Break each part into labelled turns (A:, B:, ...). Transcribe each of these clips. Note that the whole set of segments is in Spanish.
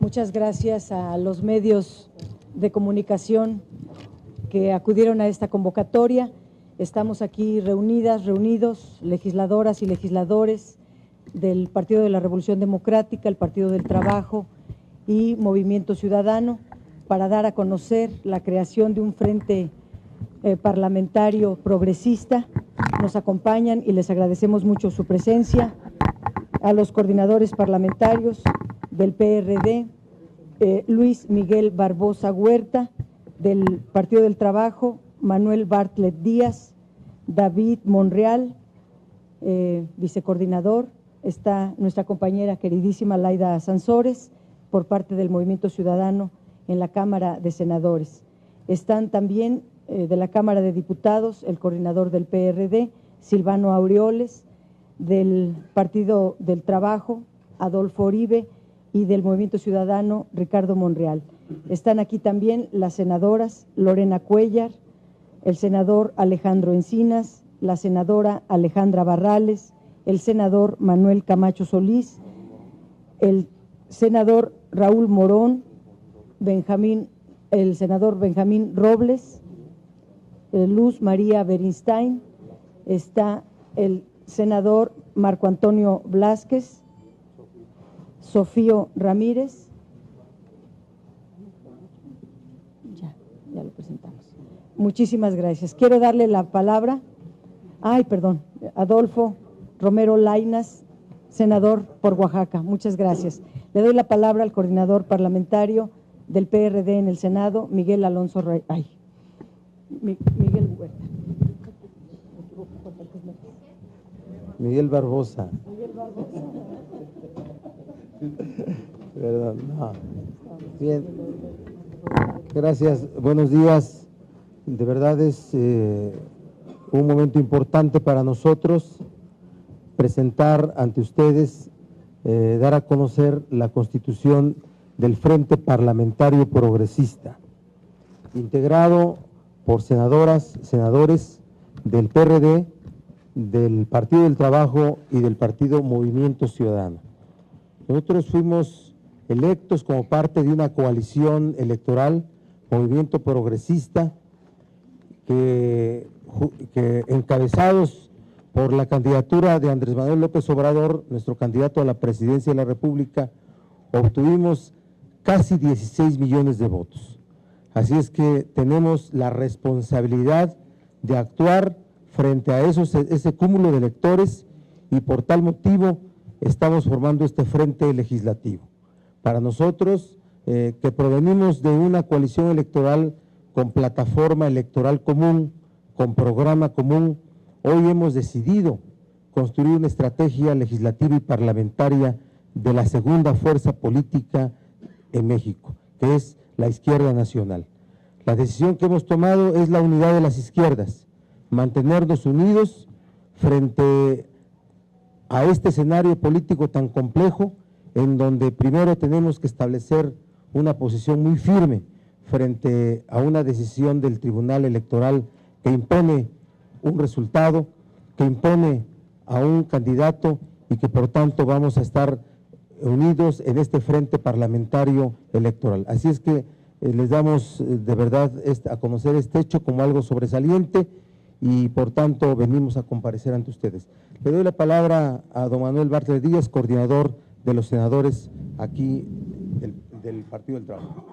A: Muchas gracias a los medios de comunicación que acudieron a esta convocatoria. Estamos aquí reunidos, legisladoras y legisladores del Partido de la Revolución Democrática, el Partido del Trabajo y Movimiento Ciudadano, para dar a conocer la creación de un frente parlamentario progresista. Nos acompañan y les agradecemos mucho su presencia. A los coordinadores parlamentarios del PRD, Luis Miguel Barbosa Huerta, del Partido del Trabajo, Manuel Bartlett Díaz, David Monreal, vicecoordinador. Está nuestra compañera queridísima Laida Sansores, por parte del Movimiento Ciudadano en la Cámara de Senadores. Están también de la Cámara de Diputados el coordinador del PRD, Silvano Aureoles, del Partido del Trabajo, Adolfo Oribe, y del Movimiento Ciudadano, Ricardo Monreal. Están aquí también las senadoras Lorena Cuellar, el senador Alejandro Encinas, la senadora Alejandra Barrales, el senador Manuel Camacho Solís, el senador Raúl Morón, el senador Benjamín Robles, Luz María Beristain, está el senador Marco Antonio Blázquez, Sofío Ramírez, ya lo presentamos. Muchísimas gracias. Quiero darle la palabra, Adolfo Romero Lainas, senador por Oaxaca. Muchas gracias. Le doy la palabra al coordinador parlamentario del PRD en el Senado, Miguel Alonso Miguel Huerta.
B: Miguel Barbosa. Perdón, no. Bien, gracias, buenos días. De verdad es un momento importante para nosotros presentar ante ustedes, dar a conocer la constitución del Frente Parlamentario Progresista, integrado por senadoras, senadores del PRD, del Partido del Trabajo y del Partido Movimiento Ciudadano. Nosotros fuimos electos como parte de una coalición electoral, Movimiento Progresista, que encabezados por la candidatura de Andrés Manuel López Obrador, nuestro candidato a la presidencia de la República, obtuvimos casi 16 millones de votos. Así es que tenemos la responsabilidad de actuar frente a ese cúmulo de electores y por tal motivo estamos formando este frente legislativo. Para nosotros, que provenimos de una coalición electoral con plataforma electoral común, con programa común, hoy hemos decidido construir una estrategia legislativa y parlamentaria de la segunda fuerza política en México, que es la izquierda nacional. La decisión que hemos tomado es la unidad de las izquierdas, mantenernos unidos frente a este escenario político tan complejo, en donde primero tenemos que establecer una posición muy firme frente a una decisión del Tribunal Electoral que impone un resultado, que impone a un candidato y que por tanto vamos a estar unidos en este frente parlamentario electoral. Así es que les damos de verdad a conocer este hecho como algo sobresaliente y por tanto venimos a comparecer ante ustedes. Le doy la palabra a don Manuel Bartlett Díaz, coordinador de los senadores aquí del Partido del Trabajo.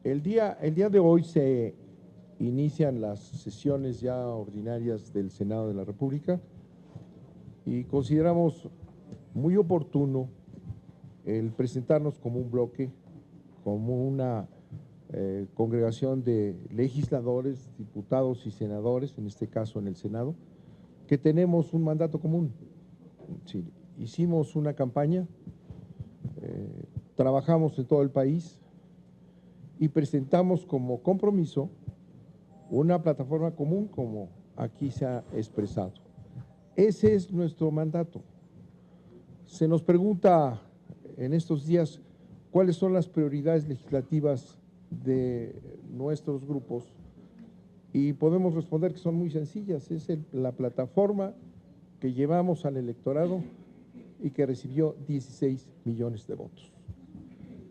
C: El día de hoy se inician las sesiones ya ordinarias del Senado de la República y consideramos muy oportuno el presentarnos como un bloque, como una congregación de legisladores, diputados y senadores, en este caso en el Senado, que tenemos un mandato común. Sí, hicimos una campaña, trabajamos en todo el país y presentamos como compromiso una plataforma común como aquí se ha expresado. Ese es nuestro mandato. Se nos pregunta en estos días cuáles son las prioridades legislativas de nuestros grupos y podemos responder que son muy sencillas. Es la plataforma que llevamos al electorado y que recibió 16 millones de votos.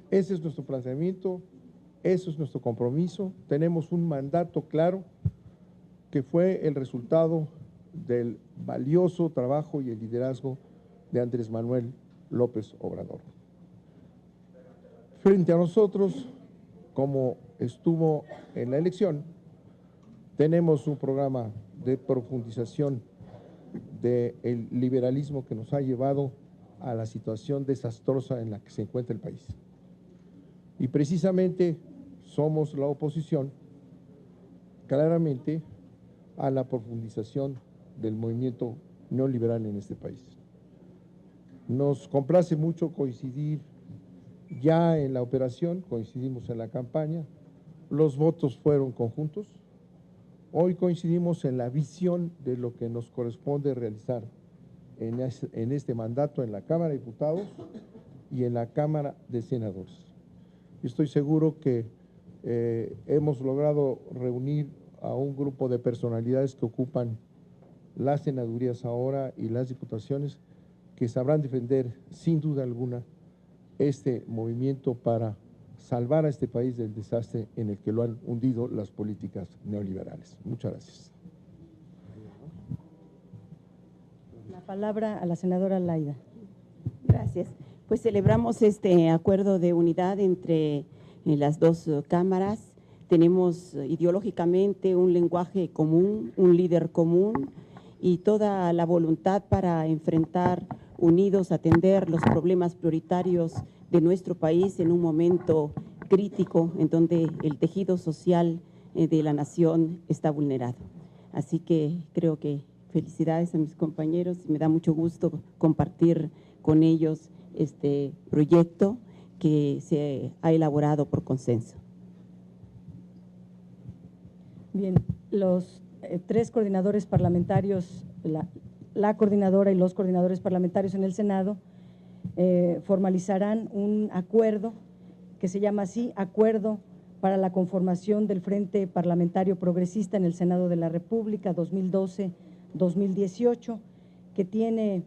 C: Ese es nuestro planteamiento, eso es nuestro compromiso. Tenemos un mandato claro que fue el resultado del valioso trabajo y el liderazgo de Andrés Manuel López Obrador. Frente a nosotros, como estuvo en la elección, tenemos un programa de profundización del liberalismo que nos ha llevado a la situación desastrosa en la que se encuentra el país. Y precisamente somos la oposición, claramente, a la profundización del movimiento neoliberal en este país. Nos complace mucho coincidir ya en la operación, coincidimos en la campaña, los votos fueron conjuntos. Hoy coincidimos en la visión de lo que nos corresponde realizar en este mandato en la Cámara de Diputados y en la Cámara de Senadores. Estoy seguro que hemos logrado reunir a un grupo de personalidades que ocupan las senadurías ahora y las diputaciones, que sabrán defender sin duda alguna este movimiento para salvar a este país del desastre en el que lo han hundido las políticas neoliberales. Muchas gracias.
A: La palabra a la senadora Laida.
D: Gracias. Pues celebramos este acuerdo de unidad entre las dos cámaras. Tenemos ideológicamente un lenguaje común, un líder común y toda la voluntad para enfrentar unidos, atender los problemas prioritarios de nuestro país en un momento crítico en donde el tejido social de la nación está vulnerado. Así que creo que felicidades a mis compañeros y me da mucho gusto compartir con ellos este proyecto que se ha elaborado por consenso.
A: Bien, los tres coordinadores parlamentarios, la coordinadora y los coordinadores parlamentarios en el Senado formalizarán un acuerdo que se llama así, Acuerdo para la conformación del Frente Parlamentario Progresista en el Senado de la República 2012-2018, que tiene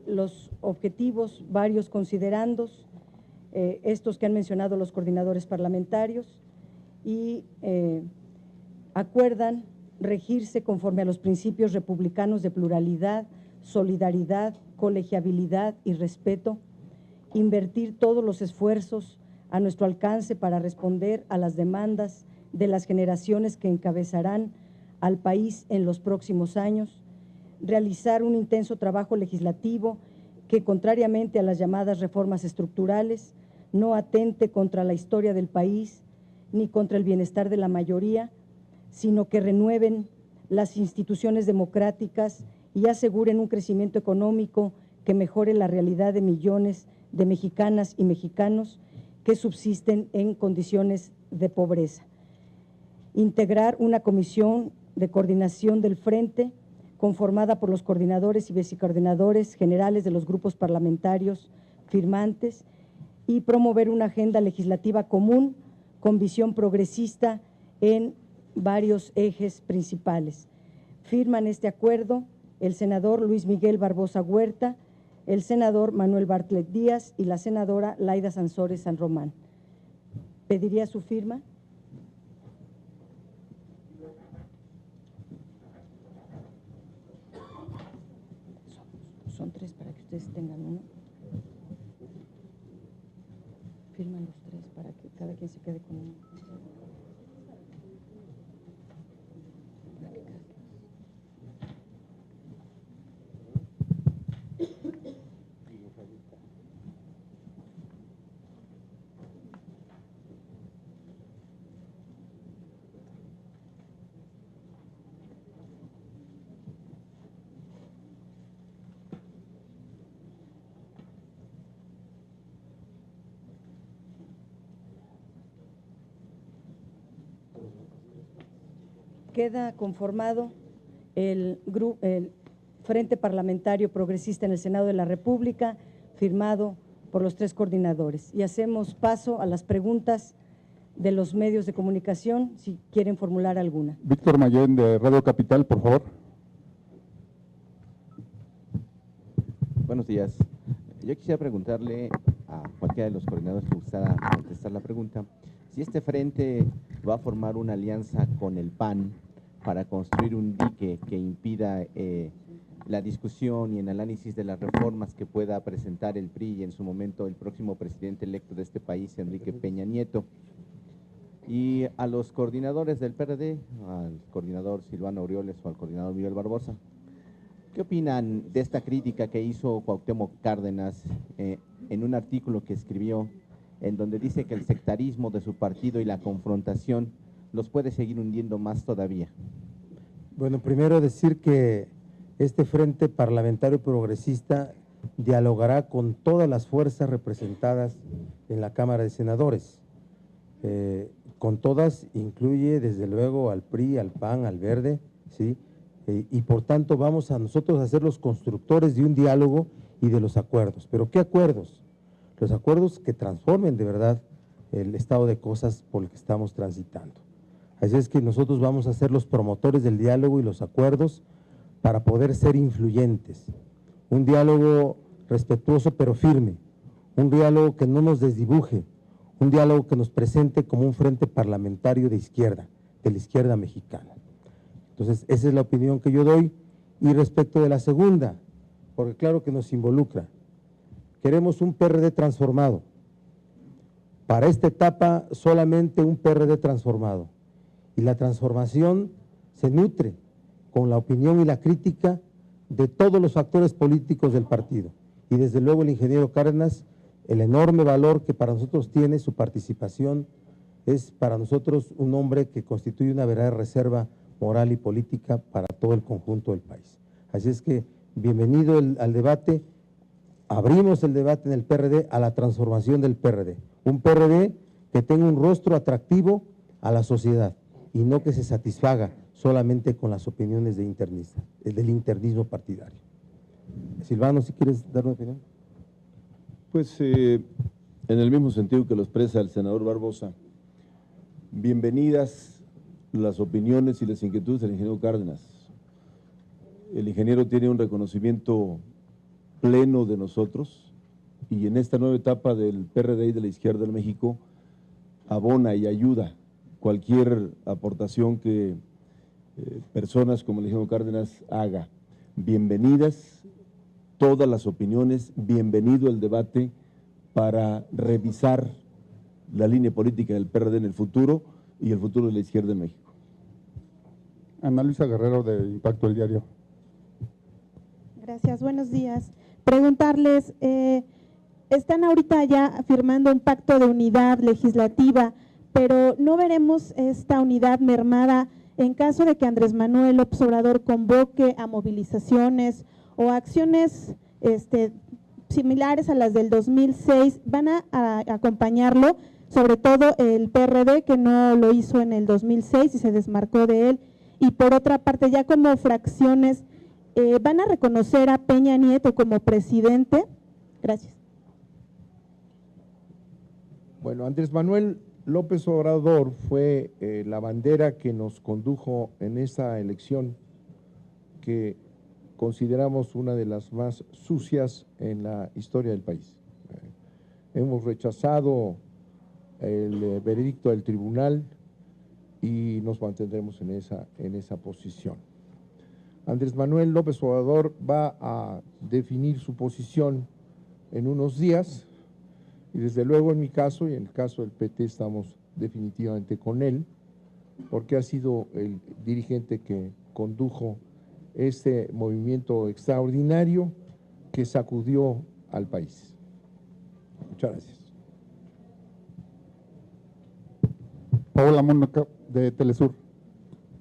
A: los objetivos, varios considerandos, estos que han mencionado los coordinadores parlamentarios, y acuerdan regirse conforme a los principios republicanos de pluralidad, solidaridad, colegiabilidad y respeto, invertir todos los esfuerzos a nuestro alcance para responder a las demandas de las generaciones que encabezarán al país en los próximos años, realizar un intenso trabajo legislativo que, contrariamente a las llamadas reformas estructurales, no atente contra la historia del país ni contra el bienestar de la mayoría, sino que renueven las instituciones democráticas y aseguren un crecimiento económico que mejore la realidad de millones de mexicanas y mexicanos que subsisten en condiciones de pobreza. Integrar una comisión de coordinación del Frente conformada por los coordinadores y vicecoordinadores generales de los grupos parlamentarios firmantes y promover una agenda legislativa común con visión progresista en varios ejes principales. Firman este acuerdo el senador Luis Miguel Barbosa Huerta, el senador Manuel Bartlett Díaz y la senadora Laida Sansores San Román. ¿Pediría su firma? Son tres para que ustedes tengan uno. Firman los tres para que cada quien se quede con uno. Queda conformado el Frente Parlamentario Progresista en el Senado de la República, firmado por los tres coordinadores. Y hacemos paso a las preguntas de los medios de comunicación, si quieren formular alguna.
E: Víctor Mayén, de Radio Capital, por favor.
F: Buenos días. Yo quisiera preguntarle a cualquiera de los coordinadores que gustara contestar la pregunta, si este frente va a formar una alianza con el PAN para construir un dique que impida la discusión y el análisis de las reformas que pueda presentar el PRI y en su momento el próximo presidente electo de este país, Enrique Peña Nieto. Y a los coordinadores del PRD, al coordinador Silvano Aureoles o al coordinador Miguel Barbosa, ¿qué opinan de esta crítica que hizo Cuauhtémoc Cárdenas en un artículo que escribió en donde dice que el sectarismo de su partido y la confrontación los puede seguir hundiendo más todavía?
B: Bueno, primero decir que este Frente Parlamentario Progresista dialogará con todas las fuerzas representadas en la Cámara de Senadores. Con todas incluye desde luego al PRI, al PAN, al Verde, ¿sí? Y por tanto vamos a nosotros a ser los constructores de un diálogo y de los acuerdos. ¿Pero qué acuerdos? Los acuerdos que transformen de verdad el estado de cosas por el que estamos transitando. Así es que nosotros vamos a ser los promotores del diálogo y los acuerdos para poder ser influyentes. Un diálogo respetuoso pero firme, un diálogo que no nos desdibuje, un diálogo que nos presente como un frente parlamentario de la izquierda mexicana. Entonces, esa es la opinión que yo doy. Y respecto de la segunda, porque claro que nos involucra, queremos un PRD transformado. Para esta etapa, solamente un PRD transformado. Y la transformación se nutre con la opinión y la crítica de todos los actores políticos del partido. Y desde luego el ingeniero Cárdenas, el enorme valor que para nosotros tiene su participación, es para nosotros un hombre que constituye una verdadera reserva moral y política para todo el conjunto del país. Así es que bienvenido al debate. Abrimos el debate en el PRD a la transformación del PRD. Un PRD que tenga un rostro atractivo a la sociedad y no que se satisfaga solamente con las opiniones del internismo partidario. Silvano, si quieres dar una opinión.
G: Pues en el mismo sentido que lo expresa el senador Barbosa, bienvenidas las opiniones y las inquietudes del ingeniero Cárdenas. El ingeniero tiene un reconocimiento pleno de nosotros y en esta nueva etapa del PRD y de la izquierda de México abona y ayuda cualquier aportación que personas como el ingeniero Cárdenas haga. Bienvenidas todas las opiniones, bienvenido el debate para revisar la línea política del PRD en el futuro y el futuro de la izquierda en México.
E: Ana Luisa Guerrero, de Impacto del Diario.
H: Gracias, buenos días. Preguntarles, están ahorita ya firmando un pacto de unidad legislativa, pero ¿no veremos esta unidad mermada en caso de que Andrés Manuel López Obrador convoque a movilizaciones o acciones similares a las del 2006? ¿Van a acompañarlo? Sobre todo el PRD, que no lo hizo en el 2006 y se desmarcó de él. Y por otra parte, ya como fracciones, ¿van a reconocer a Peña Nieto como presidente? Gracias.
C: Bueno, Andrés Manuel López Obrador fue la bandera que nos condujo en esa elección que consideramos una de las más sucias en la historia del país. Hemos rechazado el veredicto del tribunal y nos mantendremos en esa posición. Andrés Manuel López Obrador va a definir su posición en unos días y desde luego en mi caso y en el caso del PT estamos definitivamente con él porque ha sido el dirigente que condujo este movimiento extraordinario que sacudió al país. Muchas gracias.
E: Paola Mónaco, de Telesur.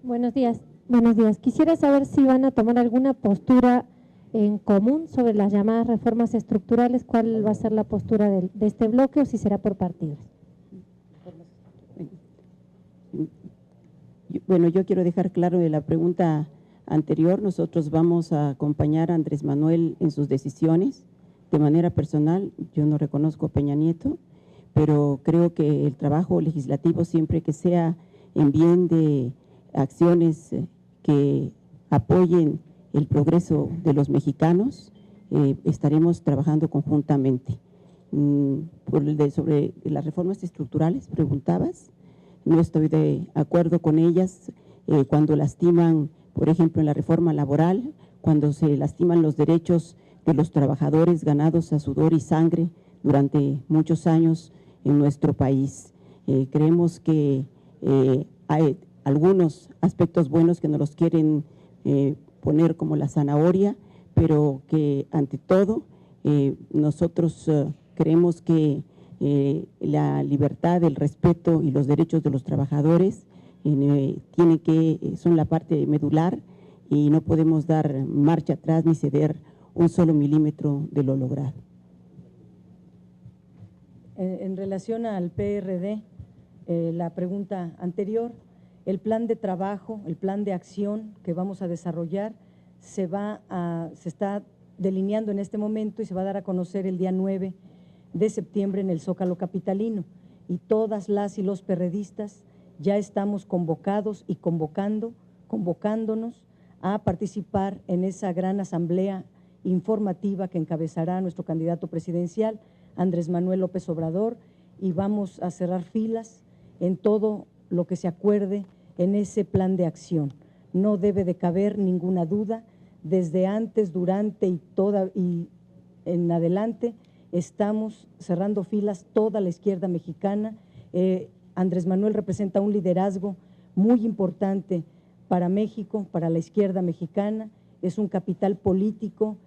I: Buenos días. Buenos días. Quisiera saber si van a tomar alguna postura en común sobre las llamadas reformas estructurales, cuál va a ser la postura de este bloque o si será por partidos.
D: Bueno, yo quiero dejar claro de la pregunta anterior, nosotros vamos a acompañar a Andrés Manuel en sus decisiones. De manera personal, yo no reconozco a Peña Nieto, pero creo que el trabajo legislativo, siempre que sea en bien de acciones que apoyen el progreso de los mexicanos, estaremos trabajando conjuntamente. sobre las reformas estructurales, preguntabas. No estoy de acuerdo con ellas cuando lastiman, por ejemplo, en la reforma laboral, cuando se lastiman los derechos de los trabajadores ganados a sudor y sangre durante muchos años en nuestro país. Creemos que hay algunos aspectos buenos que nos los quieren poner como la zanahoria, pero que ante todo nosotros creemos que la libertad, el respeto y los derechos de los trabajadores son la parte medular y no podemos dar marcha atrás ni ceder un solo milímetro de lo logrado.
A: En relación al PRD, la pregunta anterior, el plan de trabajo, el plan de acción que vamos a desarrollar se está delineando en este momento y se va a dar a conocer el día 9 de septiembre en el Zócalo capitalino, y todas las y los perredistas ya estamos convocados y convocándonos a participar en esa gran asamblea informativa que encabezará nuestro candidato presidencial, Andrés Manuel López Obrador, y vamos a cerrar filas en todo lo que se acuerde en ese plan de acción. No debe de caber ninguna duda, desde antes, durante y en adelante estamos cerrando filas toda la izquierda mexicana. Andrés Manuel representa un liderazgo muy importante para México, para la izquierda mexicana, es un capital político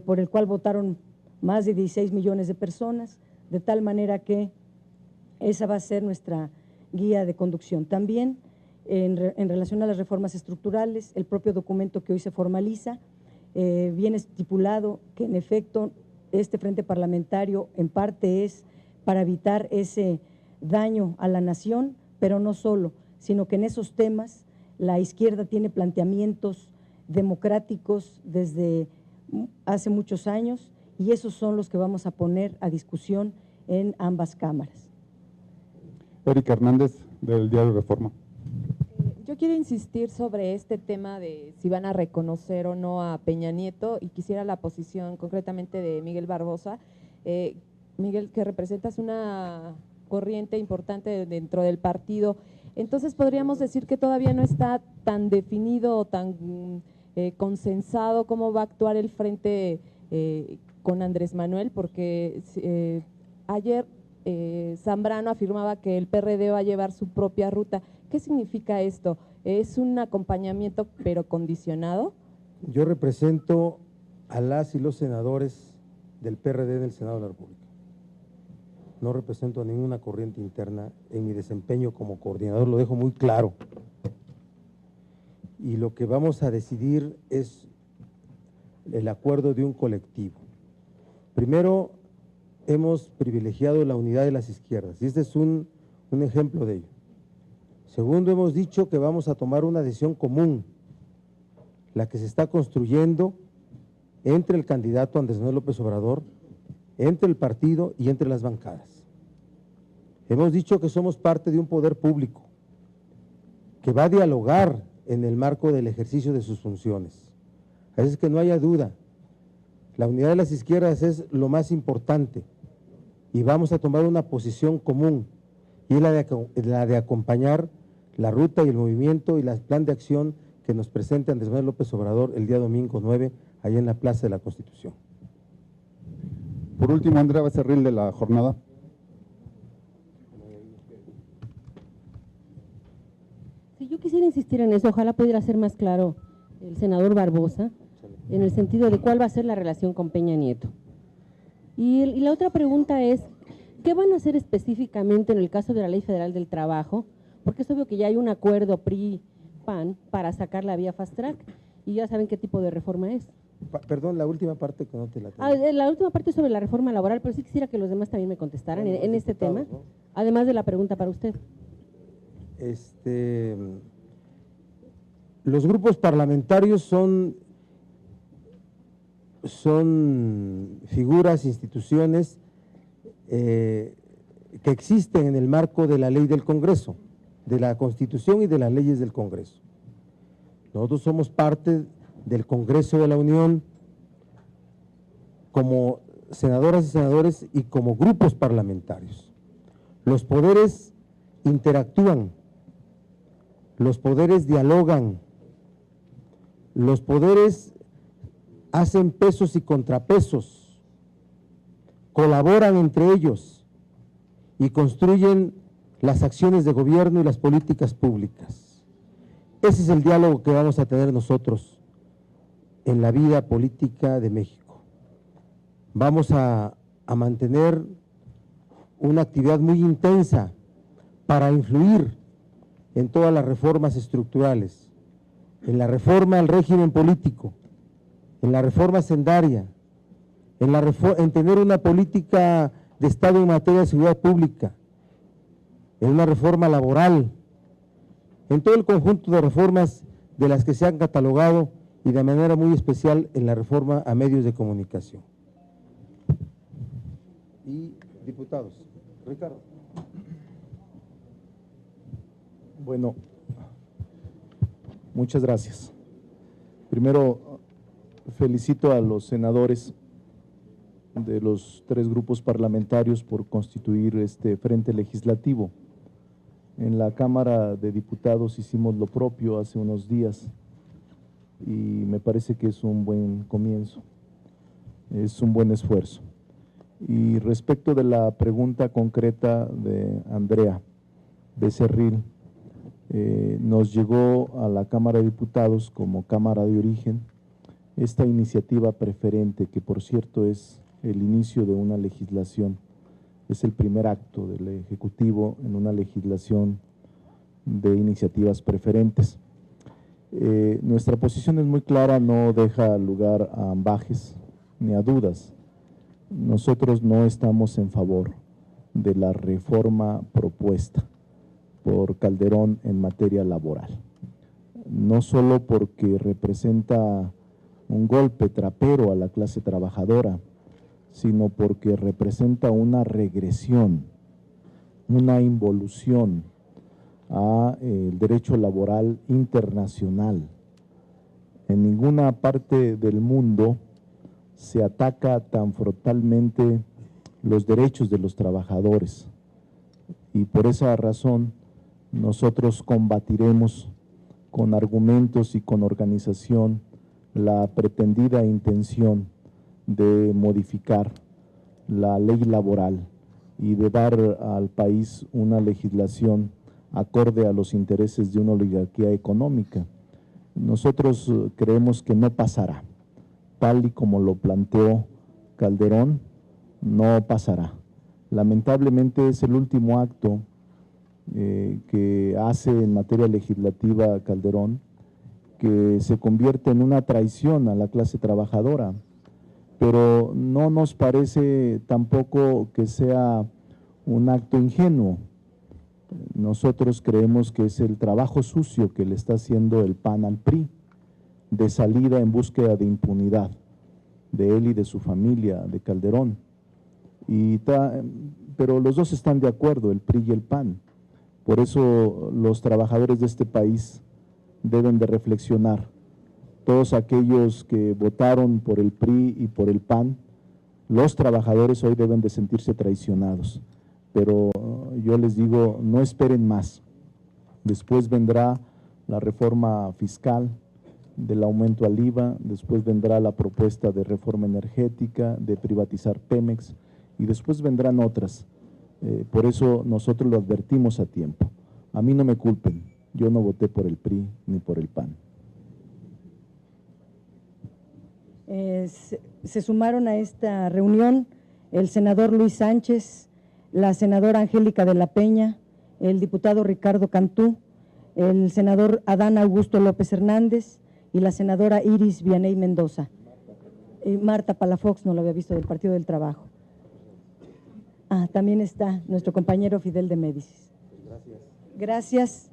A: por el cual votaron más de 16 millones de personas, de tal manera que esa va a ser nuestra guía de conducción. También en relación a las reformas estructurales, el propio documento que hoy se formaliza, viene estipulado que en efecto este frente parlamentario en parte es para evitar ese daño a la nación, pero no solo, sino que en esos temas la izquierda tiene planteamientos democráticos desde hace muchos años y esos son los que vamos a poner a discusión en ambas cámaras.
E: Erika Hernández, del diario Reforma.
J: Yo quiero insistir sobre este tema de si van a reconocer o no a Peña Nieto y quisiera la posición concretamente de Miguel Barbosa. Miguel, que representas una corriente importante dentro del partido, entonces podríamos decir que todavía no está tan definido o tan consensado cómo va a actuar el frente con Andrés Manuel, porque ayer Zambrano afirmaba que el PRD va a llevar su propia ruta. ¿Qué significa esto? ¿Es un acompañamiento pero condicionado?
B: Yo represento a las y los senadores del PRD en el Senado de la República. No represento a ninguna corriente interna en mi desempeño como coordinador, lo dejo muy claro. Y lo que vamos a decidir es el acuerdo de un colectivo. Primero, hemos privilegiado la unidad de las izquierdas y este es un ejemplo de ello. Segundo, hemos dicho que vamos a tomar una decisión común, la que se está construyendo entre el candidato Andrés Manuel López Obrador, entre el partido y entre las bancadas. Hemos dicho que somos parte de un poder público que va a dialogar en el marco del ejercicio de sus funciones. Así es que no haya duda, la unidad de las izquierdas es lo más importante y vamos a tomar una posición común y es la de acompañar la ruta y el movimiento y el plan de acción que nos presente Andrés Manuel López Obrador el día domingo 9, allá en la Plaza de la Constitución.
E: Por último, Andrea Becerril, de La Jornada.
K: Sí, yo quisiera insistir en eso, ojalá pudiera ser más claro el senador Barbosa, en el sentido de cuál va a ser la relación con Peña Nieto. Y la otra pregunta es, ¿qué van a hacer específicamente en el caso de la Ley Federal del Trabajo? Porque es obvio que ya hay un acuerdo PRI-PAN para sacar la vía Fast Track y ya saben qué tipo de reforma es.
B: Perdón, la última parte que no te la tengo.
K: La última parte es sobre la reforma laboral, pero sí quisiera que los demás también me contestaran en este tema, ¿no? Además de la pregunta para usted.
B: Los grupos parlamentarios son figuras, instituciones que existen en el marco de la ley del Congreso, de la Constitución y de las leyes del Congreso. Nosotros somos parte del Congreso de la Unión como senadoras y senadores y como grupos parlamentarios. Los poderes interactúan, los poderes dialogan, los poderes hacen pesos y contrapesos, colaboran entre ellos y construyen las acciones de gobierno y las políticas públicas. Ese es el diálogo que vamos a tener nosotros en la vida política de México. Vamos a mantener una actividad muy intensa para influir en todas las reformas estructurales, en la reforma al régimen político, en la reforma sendaria, en tener una política de Estado en materia de seguridad pública, en una reforma laboral, en todo el conjunto de reformas de las que se han catalogado y de manera muy especial en la reforma a medios de comunicación. Y diputados, Ricardo.
L: Bueno, muchas gracias. Primero, felicito a los senadores de los 3 grupos parlamentarios por constituir este frente legislativo. En la Cámara de Diputados hicimos lo propio hace unos días y me parece que es un buen comienzo, es un buen esfuerzo. Y respecto de la pregunta concreta de Andrea Becerril, nos llegó a la Cámara de Diputados como Cámara de Origen esta iniciativa preferente, que por cierto es el inicio de una legislación, es el primer acto del Ejecutivo en una legislación de iniciativas preferentes. Nuestra posición es muy clara, no deja lugar a ambajes ni a dudas. Nosotros no estamos en favor de la reforma propuesta por Calderón en materia laboral, no solo porque representa un golpe trapero a la clase trabajadora, sino porque representa una regresión, una involución al derecho laboral internacional. En ninguna parte del mundo se ataca tan frontalmente los derechos de los trabajadores y por esa razón nosotros combatiremos con argumentos y con organización la pretendida intención de modificar la ley laboral y de dar al país una legislación acorde a los intereses de una oligarquía económica. Nosotros creemos que no pasará, tal y como lo planteó Calderón, no pasará. Lamentablemente es el último acto que hace en materia legislativa Calderón, que se convierte en una traición a la clase trabajadora, pero no nos parece tampoco que sea un acto ingenuo. Nosotros creemos que es el trabajo sucio que le está haciendo el PAN al PRI, de salida en búsqueda de impunidad de él y de su familia, de Calderón. Pero los dos están de acuerdo, el PRI y el PAN. Por eso los trabajadores de este país deben de reflexionar. Todos aquellos que votaron por el PRI y por el PAN, los trabajadores hoy deben de sentirse traicionados. Pero yo les digo, no esperen más. Después vendrá la reforma fiscal, del aumento al IVA, después vendrá la propuesta de reforma energética, de privatizar Pemex, y después vendrán otras. Por eso nosotros lo advertimos a tiempo. A mí no me culpen, yo no voté por el PRI ni por el PAN.
A: Se sumaron a esta reunión el senador Luis Sánchez, la senadora Angélica de la Peña, el diputado Ricardo Cantú, el senador Adán Augusto López Hernández y la senadora Iris Vianey Mendoza. Marta Palafox, no lo había visto, del Partido del Trabajo. También está nuestro compañero Fidel de Médicis. Gracias.